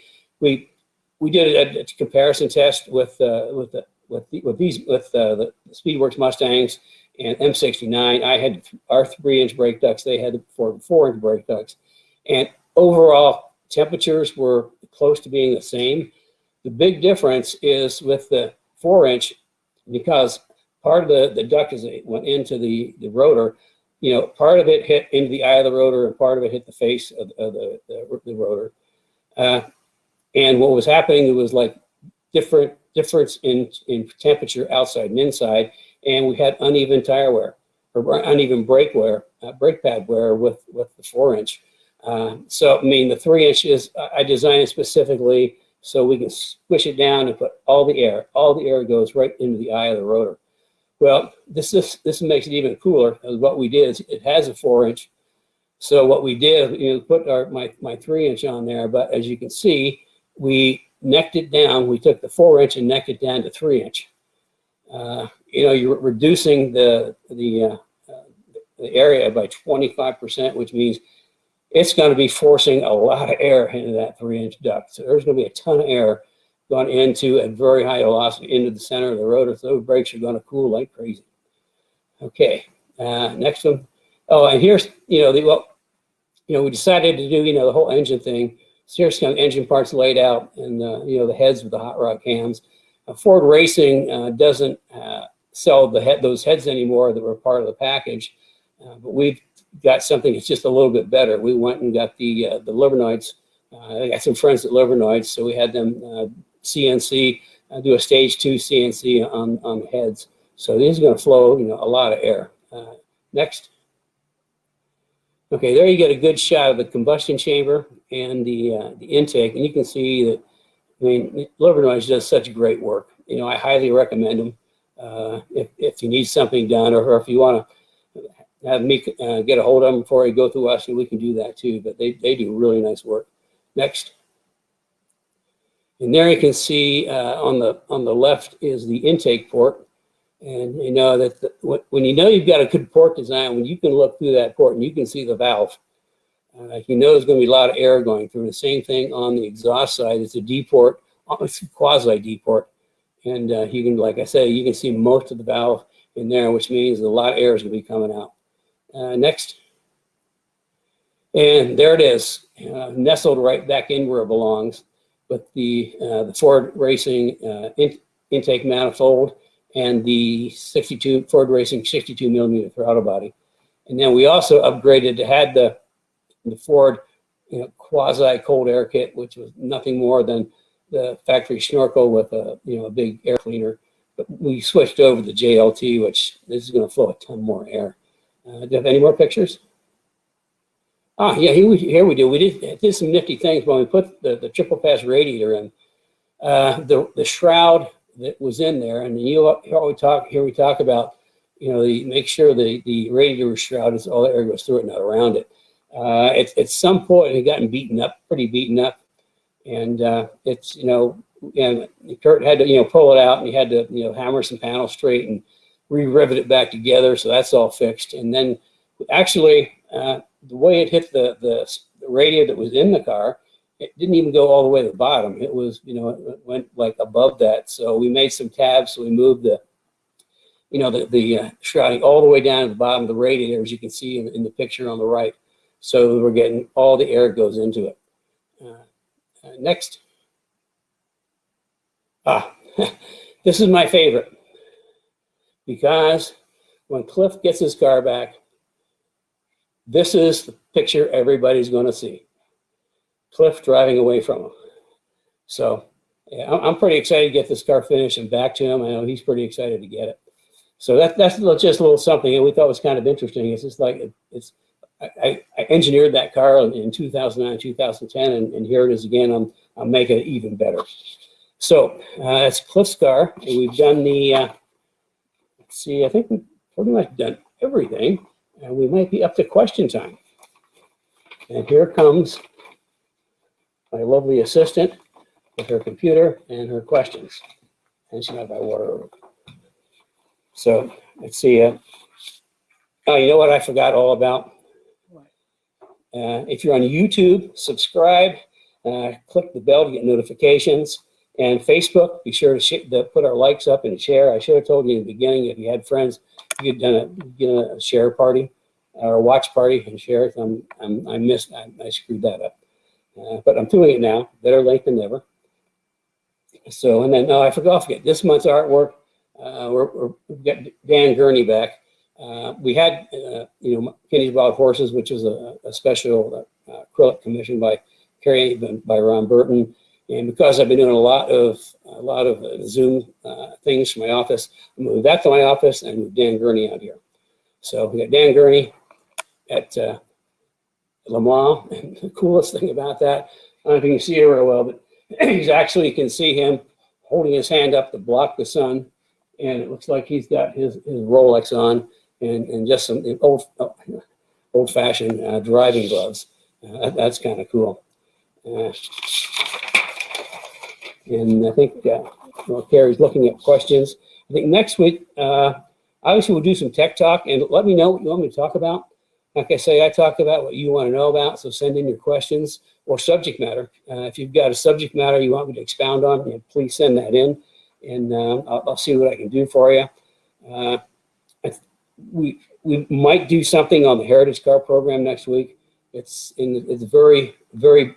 did a comparison test with the Speedworks Mustangs and M69. I had our 3-inch brake ducts. They had the 4-inch brake ducts, and overall temperatures were close to being the same. The big difference is with the 4-inch, because part of the duct as it went into the rotor, part of it hit into the eye of the rotor and part of it hit the face of the rotor. And what was happening, it was like difference in temperature outside and inside, and we had uneven tire wear or uneven brake pad wear with the 4-inch. So I mean, the 3-inch is I designed it specifically so we can squish it down and put all the air goes right into the eye of the rotor. Well, this makes it even cooler, because what we did is it has a 4-inch. So what we did, put my 3-inch on there, but as you can see, we necked it down. We took the 4-inch and necked it down to 3-inch. You're reducing the area by 25%, which means it's going to be forcing a lot of air into that 3-inch duct. So there's going to be a ton of air going into at very high velocity into the center of the rotor. So those brakes are going to cool like crazy. Okay, next one. Oh, and here's we decided to do the whole engine thing. So here's kind of engine parts laid out, and the heads with the hot rod cams. Ford Racing doesn't sell those heads anymore that were part of the package, but we've got something that's just a little bit better. We went and got the Livernoids. I got some friends at Livernoids, so we had them CNC do a stage 2 CNC on the heads. So these are going to flow a lot of air. Next. Okay, there you get a good shot of the combustion chamber and the intake, and you can see that. I mean, Livernoids does such great work. I highly recommend them if you need something done, or if you want to have me get a hold of them before you go through us, and we can do that too. But they do really nice work. Next. And there you can see on the left is the intake port. And you know that when you know you've got a good port design, when you can look through that port and you can see the valve, you know there's going to be a lot of air going through. The same thing on the exhaust side. It's a D port, it's a quasi D port, and you can, like I say, you can see most of the valve in there, which means a lot of air is going to be coming out. Next. And there it is, nestled right back in where it belongs, with the Ford Racing intake manifold and the Ford Racing 62 millimeter throttle body. And then we also upgraded to had the Ford quasi cold air kit, which was nothing more than the factory snorkel with a a big air cleaner. But we switched over to the JLT, which this is going to flow a ton more air. Do you have any more pictures? Ah, yeah, here we do. We did some nifty things when we put the triple pass radiator in. The shroud that was in there, and here we talk about, make sure the radiator shroud is all the air goes through it, not around it. At some point it had gotten pretty beaten up, and and Kurt had to pull it out, and he had to hammer some panels straight and re-rivet it back together, so that's all fixed. And then actually the way it hit the radiator that was in the car, it didn't even go all the way to the bottom. It was, it went like above that. So we made some tabs. So we moved the shrouding all the way down to the bottom of the radiator, as you can see in the picture on the right. So we're getting all the air goes into it. Next. This is my favorite, because when Cliff gets his car back, this is the picture everybody's going to see. Cliff driving away from him. So yeah, I'm pretty excited to get this car finished and back to him. I know he's pretty excited to get it. So that's just a little something that we thought was kind of interesting. It's just like I engineered that car in 2009, 2010, and here it is again. I'm making it even better. So that's Cliff's car, and we've done the. Let's see, I think we've pretty much done everything, and we might be up to question time. And here comes my lovely assistant with her computer and her questions. And she might buy water over. So let's see. Oh, you know what I forgot all about? If you're on YouTube, subscribe, click the bell to get notifications. And Facebook, be sure to put our likes up and share. I should have told you in the beginning, if you had friends, you could get a share party or a watch party and share it. I screwed that up. But I'm doing it now. Better late than never. So, and then, I forgot this month's artwork. We've got Dan Gurney back. We had, Kenny's Wild Horses, which is a special acrylic commission by Ron Burton. And because I've been doing a lot of Zoom things from my office, I moved that to my office and moved Dan Gurney out here. So we got Dan Gurney at Le Mans. And the coolest thing about that, I don't know if you can see it very well, but you can see him holding his hand up to block the sun. And it looks like he's got his Rolex on and just some old-fashioned driving gloves. That's kind of cool. And I think Carrie's looking at questions. I think next week, obviously we'll do some tech talk, and let me know what you want me to talk about. Like I say, I talk about what you want to know about, so send in your questions or subject matter. If you've got a subject matter you want me to expound on, please send that in, and I'll see what I can do for you. We might do something on the Heritage Car program next week. It's in its very, very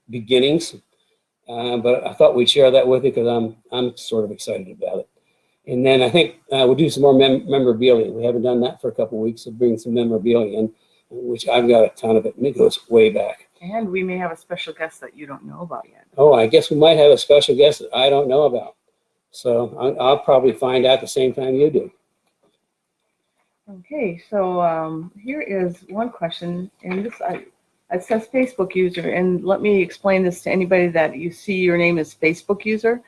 beginnings. But I thought we'd share that with you because I'm sort of excited about it. And then I think we'll do some more memorabilia. We haven't done that for a couple of weeks, so bring some memorabilia in, which I've got a ton of it, and it goes way back. And we may have a special guest that you don't know about yet. Oh, I guess we might have a special guest that I don't know about. So I'll probably find out the same time you do. Okay, so here is one question, and this it says Facebook user, and let me explain this to anybody that you see your name as Facebook user.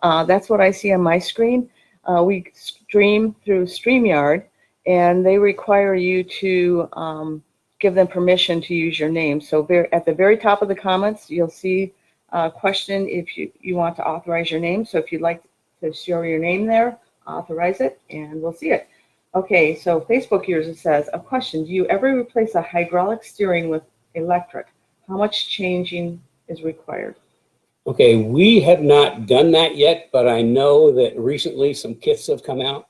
That's what I see on my screen. We stream through StreamYard, and they require you to give them permission to use your name. So at the very top of the comments, you'll see a question if you want to authorize your name. So if you'd like to show your name there, authorize it, and we'll see it. Okay, so Facebook user says, a question, do you ever replace a hydraulic steering with electric? How much changing is required? Okay, we have not done that yet, but I know that recently some kits have come out.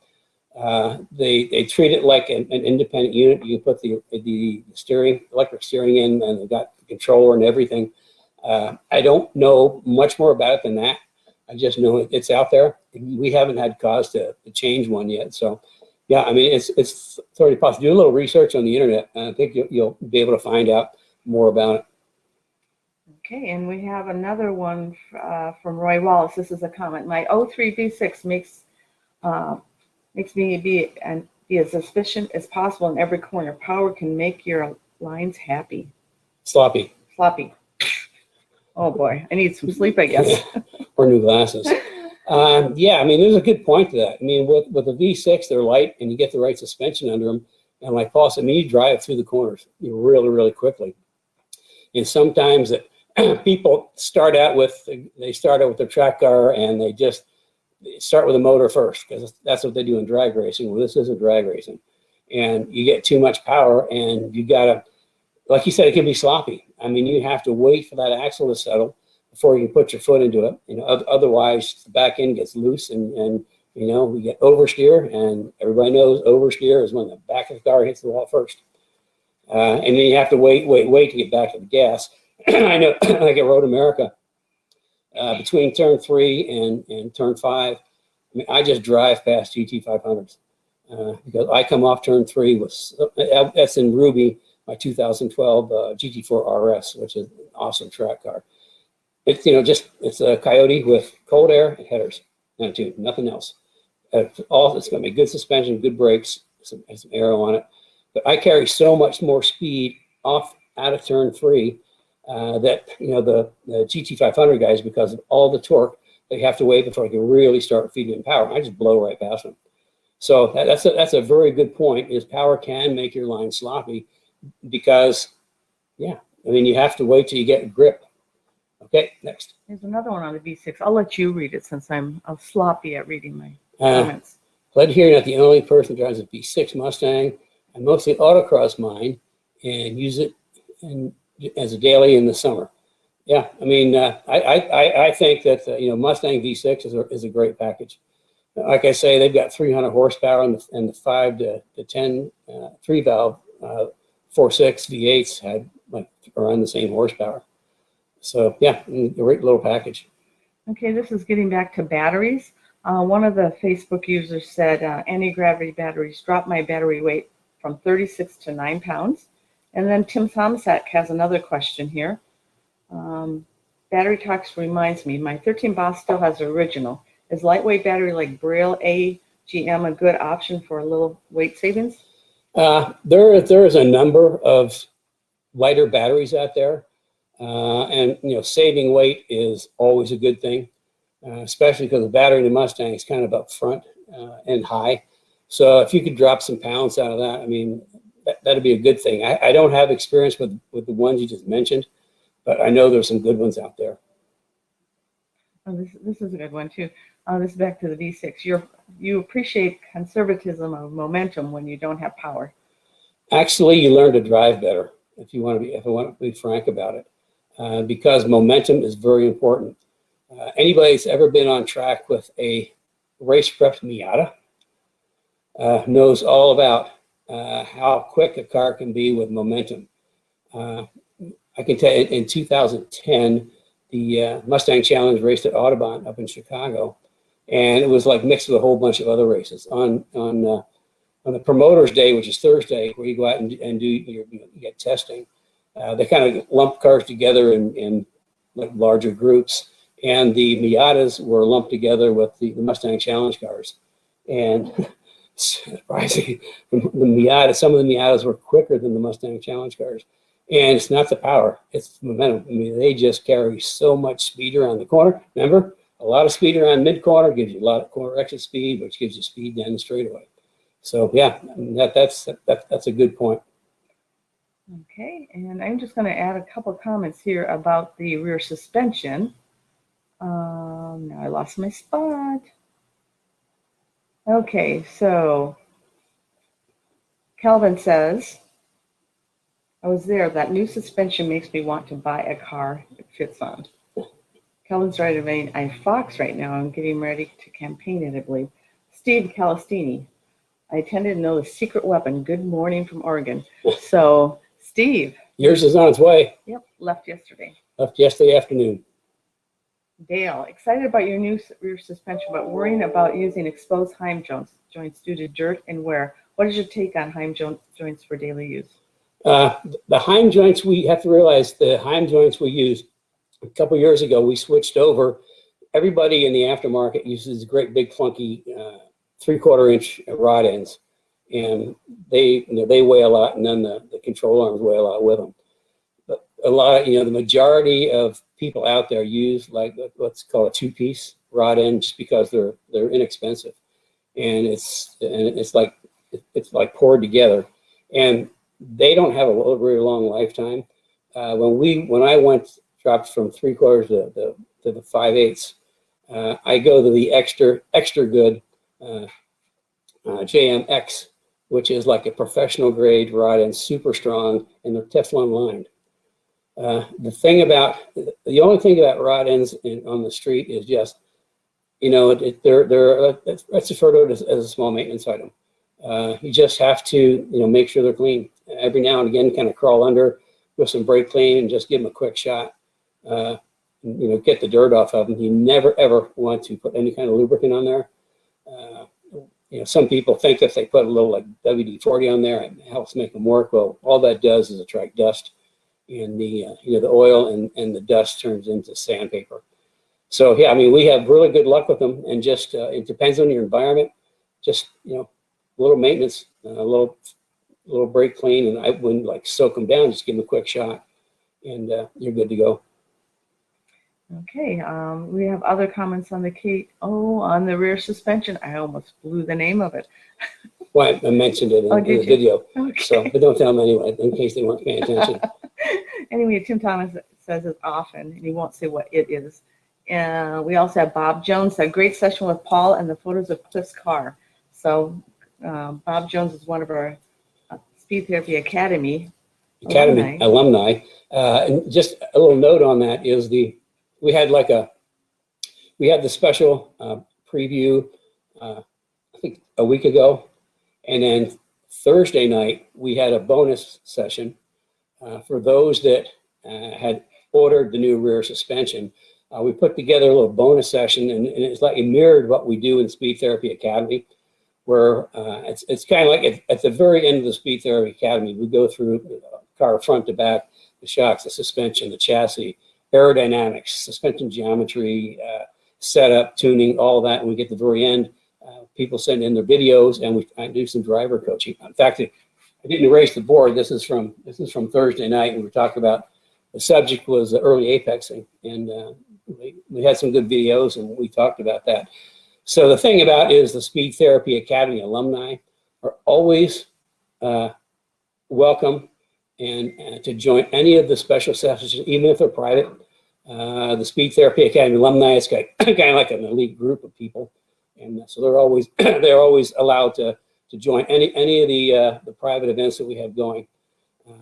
They treat it like an independent unit. You put the steering, electric steering in, and they've got the controller and everything. I don't know much more about it than that. I just know it's out there. We haven't had cause to change one yet. So, yeah, I mean, it's totally possible. Do a little research on the internet, and I think you'll be able to find out more about it. Okay, and we have another one from Roy Wallace. This is a comment. My 03 V6 makes me be as efficient as possible in every corner. Power can make your lines happy. Sloppy. Sloppy. Oh boy, I need some sleep, I guess. Or new glasses. Yeah, I mean, there's a good point to that. I mean, with the V6, they're light, and you get the right suspension under them. And like Paul said, I mean, you drive through the corners really, really quickly. And sometimes people start out with their track car, and they start with a motor first, because that's what they do in drag racing. Well, this isn't drag racing. And you get too much power, and you gotta, like you said, it can be sloppy. I mean, you have to wait for that axle to settle before you can put your foot into it. Otherwise the back end gets loose, and we get oversteer, and everybody knows oversteer is when the back of the car hits the wall first. And then you have to wait to get back to the gas. I know, like at Road America, between turn 3 and turn 5, I mean, I just drive past GT500s because I come off turn 3 that's in Ruby, my 2012 GT4 RS, which is an awesome track car. It's it's a Coyote with cold air and headers, nothing else. It's going to be good suspension, good brakes, some aero on it. But I carry so much more speed out of turn 3 that the GT500 guys, because of all the torque, they have to wait before I can really start feeding in power. I just blow right past them. So that's a very good point. Is power can make your line sloppy, because I mean, you have to wait till you get grip. Okay, next. There's another one on the V6. I'll let you read it since I'm sloppy at reading my comments. Glad to hear you're not the only person who drives a V6 Mustang. I mostly autocross mine and use it as a daily in the summer. Yeah, I mean, I think that Mustang V6 is a great package. Like I say, they've got 300 horsepower, and the 5 to 10 3-valve 4.6 V8s had like around the same horsepower. So yeah, a great little package. Okay, this is getting back to batteries. One of the Facebook users said anti-gravity batteries dropped my battery weight from 36 to 9 pounds. And then Tim Thomasak has another question here. Battery Talks reminds me, my 13 Boss still has original. Is lightweight battery like Braille AGM a good option for a little weight savings? There is a number of lighter batteries out there. And saving weight is always a good thing, especially because the battery in the Mustang is kind of up front and high. So if you could drop some pounds out of that, I mean, that'd be a good thing. I don't have experience with the ones you just mentioned, but I know there's some good ones out there. Oh, this is a good one too. This is back to the V6. You appreciate conservatism of momentum when you don't have power. Actually, you learn to drive better if I want to be frank about it. Because momentum is very important. Anybody that's ever been on track with a race prep Miata knows all about how quick a car can be with momentum. I can tell you, in 2010, the Mustang Challenge raced at Audubon up in Chicago, and it was like mixed with a whole bunch of other races. On the Promoters Day, which is Thursday, where you go out and do you get testing. They kind of lumped cars together in like larger groups, and the Miatas were lumped together with the Mustang Challenge cars. And surprisingly, some of the Miatas were quicker than the Mustang Challenge cars. And it's not the power, it's the momentum. I mean, they just carry so much speed around the corner. Remember, a lot of speed around mid-corner gives you a lot of corner exit speed, which gives you speed down the straightaway. So yeah, I mean, that's a good point. Okay, and I'm just going to add a couple comments here about the rear suspension. Now I lost my spot. Okay, so Calvin says, I was there. That new suspension makes me want to buy a car it fits on. Calvin's driving a Fox right now. I'm getting ready to campaign it, I believe. Steve Calistini. I tended to know the secret weapon. Good morning from Oregon. So, Steve. Yours is on its way. Yep, left yesterday. Left yesterday afternoon. Dale, excited about your new rear suspension, but worrying about using exposed Heim joints due to dirt and wear. What is your take on Heim joints for daily use? The Heim joints, we have to realize the Heim joints we used a couple years ago, we switched over. Everybody in the aftermarket uses great big clunky 3/4 inch rod ends, and they weigh a lot, and then the control arms weigh a lot with them. But a lot of, the majority of people out there use like what's called a 2-piece rod end, just because they're inexpensive, and it's like poured together, and they don't have a very long lifetime. When I dropped from 3/4 to the 5/8, I go to the extra good JMX, which is like a professional grade rod and super strong, and they're Teflon lined. The only thing about rod ends on the street is just, let's refer to it as a small maintenance item. You just have to, make sure they're clean. Every now and again, kind of crawl under with some brake clean and just give them a quick shot. Get the dirt off of them. You never ever want to put any kind of lubricant on there. Some people think if they put a little like WD-40 on there, it helps make them work. Well, all that does is attract dust, and the oil and the dust turns into sandpaper. So yeah, we have really good luck with them, and just it depends on your environment. Just a little maintenance, a little brake clean, and I wouldn't like soak them down. Just give them a quick shot, and you're good to go. Okay, we have other comments on on the rear suspension. I almost blew the name of it. Well, I mentioned it in the video, okay. So but don't tell them anyway, in case they weren't paying attention. Anyway, Tim Thomas says it's often, and he won't say what it is. We also have Bob Jones, a great session with Paul, and the photos of Cliff's car. So Bob Jones is one of our Speed Therapy Academy alumni. And just a little note on that is we had the special preview I think a week ago, and then Thursday night we had a bonus session for those that had ordered the new rear suspension. We put together a little bonus session, and it's like it mirrored what we do in Speed Therapy Academy, where it's kind of like at the very end of the Speed Therapy Academy, we go through the car front to back, the shocks, the suspension, the chassis, aerodynamics, suspension geometry, setup, tuning, all that. And we get to the very end, people send in their videos, and I do some driver coaching. In fact, I didn't erase the board. This is from Thursday night, and we're talking about, the subject was early apexing, and we had some good videos, and we talked about that. So the thing about is the Speed Therapy Academy alumni are always welcome and to join any of the special sessions, even if they're private. The Speed Therapy Academy alumni is kind of like an elite group of people, and so they're always allowed to join any of the private events that we have going.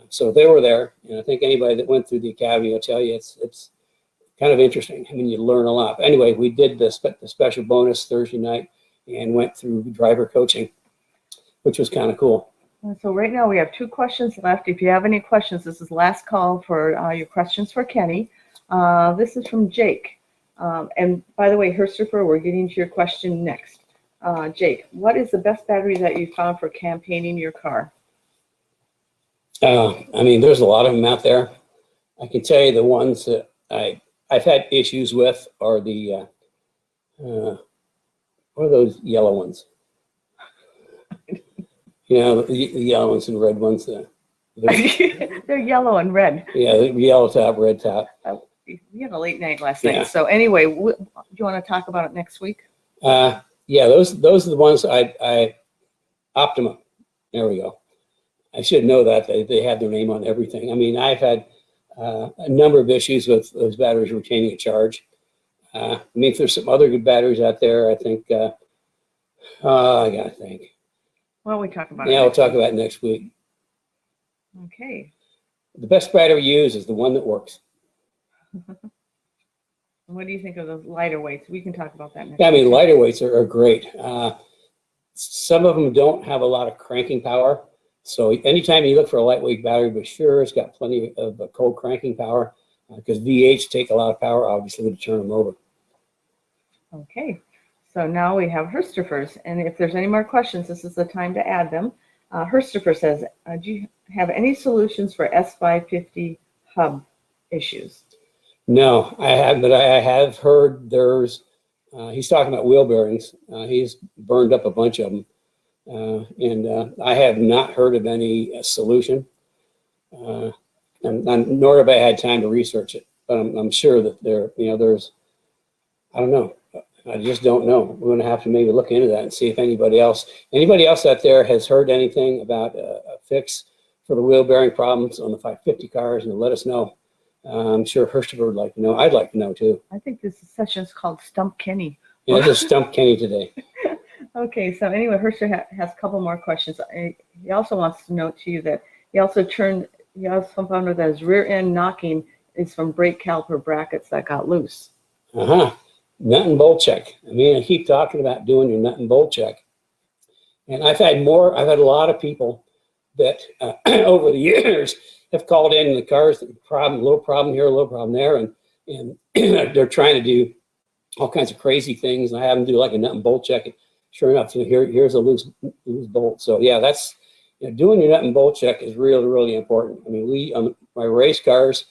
So they were there, and I think anybody that went through the academy will tell you it's kind of interesting. You learn a lot. But anyway, we did the special bonus Thursday night and went through driver coaching, which was kind of cool. So right now we have 2 questions left. If you have any questions, this is last call for your questions for Kenny. This is from Jake. And by the way, Hersterfer, we're getting to your question next. Jake, what is the best battery that you found for campaigning your car? There's a lot of them out there. I can tell you the ones that I've had issues with are the what are those yellow ones? The yellow ones and red ones. They're yellow and red. Yeah, yellow top, red top. We had a late night last night. So anyway, do you want to talk about it next week? Yeah, those are the ones Optima. There we go. I should know that they have their name on everything. I've had a number of issues with those batteries retaining a charge. If there's some other good batteries out there, I think I gotta think. Why don't we talk about it? Yeah, we'll next talk week? about it next week. Okay. The best battery to use is the one that works. What do you think of the lighter weights? We can talk about that next Yeah, I mean, week. lighter weights are great. Some of them don't have a lot of cranking power. So anytime you look for a lightweight battery, be sure it's got plenty of cold cranking power, because V8s take a lot of power, obviously, to turn them over. Okay. So now we have Herstopher's, and if there's any more questions, this is the time to add them. Herstopher says, do you have any solutions for S550 hub issues? No, I have, but I have heard there's, he's talking about wheel bearings. He's burned up a bunch of them. And I have not heard of any solution, nor have I had time to research it. But I'm sure that there's, I don't know. I just don't know. We're going to have to maybe look into that and see if anybody else out there has heard anything about a fix for the wheel bearing problems on the 550 cars, and let us know. I'm sure Herstopher would like to know. I'd like to know too. I think this session is called Stump Kenny. Yeah, just stump Kenny today. Okay, so anyway, Herster has a couple more questions. He also wants to note to you that he also found out that his rear end knocking is from brake caliper brackets that got loose. Nut and bolt check. I mean, I keep talking about doing your nut and bolt check. And I've had a lot of people that over the years have called in the cars, little problem here, a little problem there, and they're trying to do all kinds of crazy things. And I have them do like a nut and bolt check. And sure enough, here's a loose bolt. So yeah, that's, doing your nut and bolt check is really, really important. I mean, on my race cars,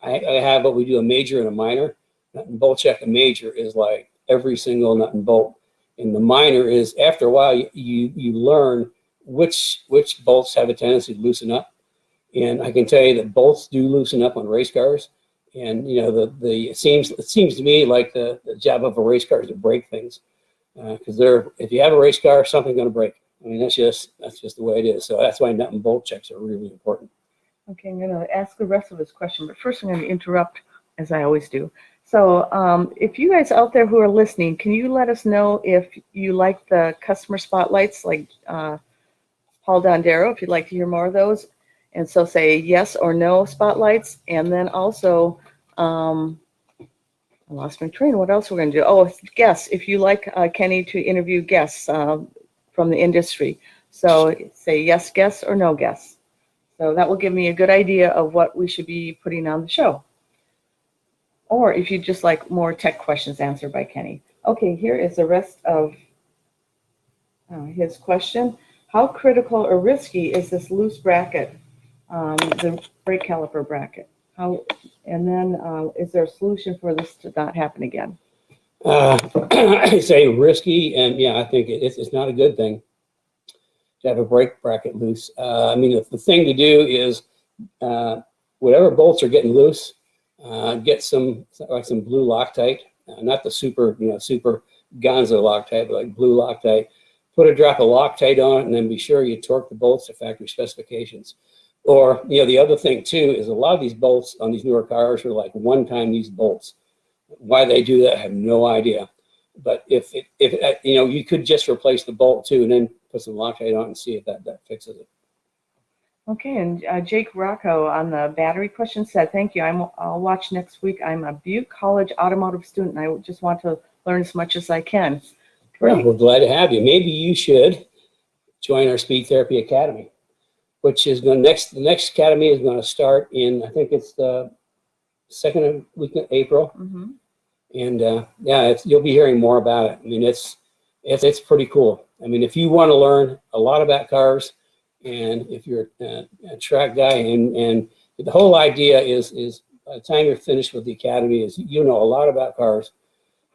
I have what we do, a major and a minor. Nut and bolt check, a major is like every single nut and bolt. And the minor is, after a while, you learn which bolts have a tendency to loosen up. And I can tell you that bolts do loosen up on race cars. And it seems to me like the job of a race car is to break things, because if you have a race car, something's going to break. I mean, that's just the way it is. So that's why nut and bolt checks are really important. Okay, I'm going to ask the rest of his question, but first I'm going to interrupt, as I always do. So if you guys out there who are listening, can you let us know if you like the customer spotlights, like Paul Dondero, if you'd like to hear more of those? And so say yes or no spotlights. And then also, I lost my train. What else we're going to do? Oh, guests. If you like Kenny to interview guests from the industry. So say yes guests or no guests. So that will give me a good idea of what we should be putting on the show. Or if you just like more tech questions answered by Kenny. Okay, here is the rest of his question. How critical or risky is this loose bracket, the brake caliper bracket? And then is there a solution for this to not happen again? I say risky, and yeah, I think it's not a good thing to have a brake bracket loose. I mean, the thing to do is whatever bolts are getting loose, get some blue Loctite, not the super gonzo Loctite, but like blue Loctite. Put a drop of Loctite on it, and then be sure you torque the bolts to factory specifications. Or the other thing too is a lot of these bolts on these newer cars are like one-time use bolts. Why they do that, I have no idea. But if you could just replace the bolt too, and then put some Loctite on and see if that fixes it. Okay, and Jake Rocco on the battery question said, thank you. I'll watch next week. I'm a Butte College automotive student, and I just want to learn as much as I can. Well, we're glad to have you. Maybe you should join our Speed Therapy Academy, which is the next academy is going to start in, I think it's the second week of April. Mm-hmm. And yeah, you'll be hearing more about it. I mean, it's pretty cool. I mean, if you want to learn a lot about cars, and if you're a track guy, and the whole idea is by the time you're finished with the academy, is a lot about cars,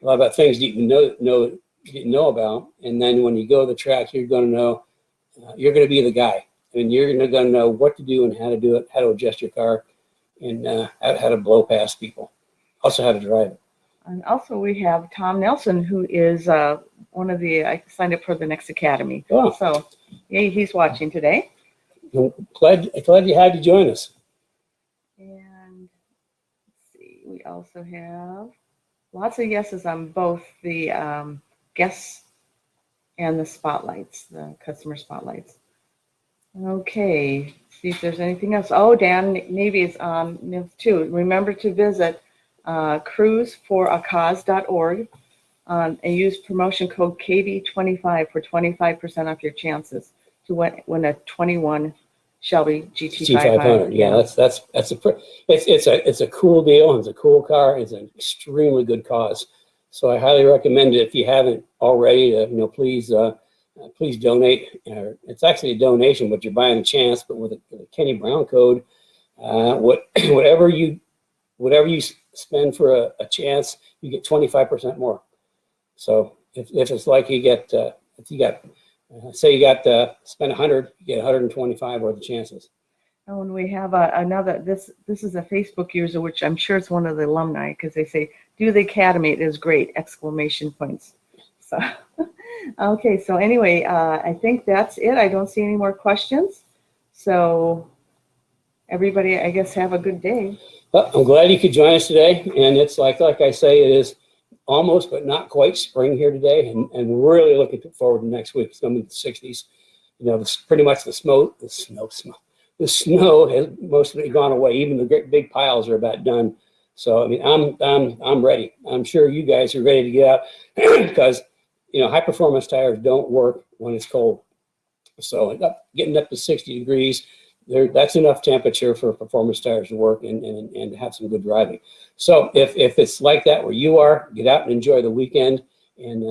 a lot about things you didn't know about, and then when you go to the track, you're going to know, you're going to be the guy, and you're going to know what to do and how to do it, how to adjust your car, and how to blow past people, also how to drive it. And also we have Tom Nelson, who is one of I signed up for the next academy. Oh. So yeah, he's watching today. I'm glad you had to join us. And let's see, we also have lots of yeses on both the guests and the spotlights, the customer spotlights. Okay, see if there's anything else. Oh, Dan, maybe it's on myth too. Remember to visit cruiseforacause.org and use promotion code KB25 for 25% off your chances to win a 21 Shelby GT500. Yeah, it's a cool deal. It's a cool car. It's an extremely good cause. So I highly recommend it if you haven't already. Please donate. It's actually a donation, but you're buying a chance. But with a Kenny Brown code, whatever you spend for a chance, you get 25% more. So if it's like you get say you got spend 100, you get 125 worth of chances. Oh, and we have another. This is a Facebook user, which I'm sure it's one of the alumni, because they say, "Do the Academy, it is great!" Exclamation points. So, okay. So anyway, I think that's it. I don't see any more questions. So, everybody, I guess, have a good day. Well, I'm glad you could join us today, and it's like I say, it is almost but not quite spring here today, and we're really looking forward to next week. It's going to be the 60s. Pretty much the snow has mostly gone away. Even the great big piles are about done. So I mean, I'm ready. I'm sure you guys are ready to get out because high performance tires don't work when it's cold. So getting up to 60 degrees, that's enough temperature for performance tires to work and have some good driving. So if it's like that where you are, get out and enjoy the weekend. And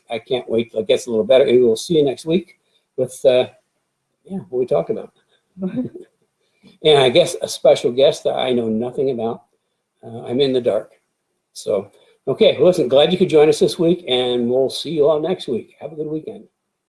I can't wait till it gets a little better. And we'll see you next week with what we talked about. And I guess a special guest that I know nothing about. I'm in the dark. So, okay, well, listen, glad you could join us this week, and we'll see you all next week. Have a good weekend.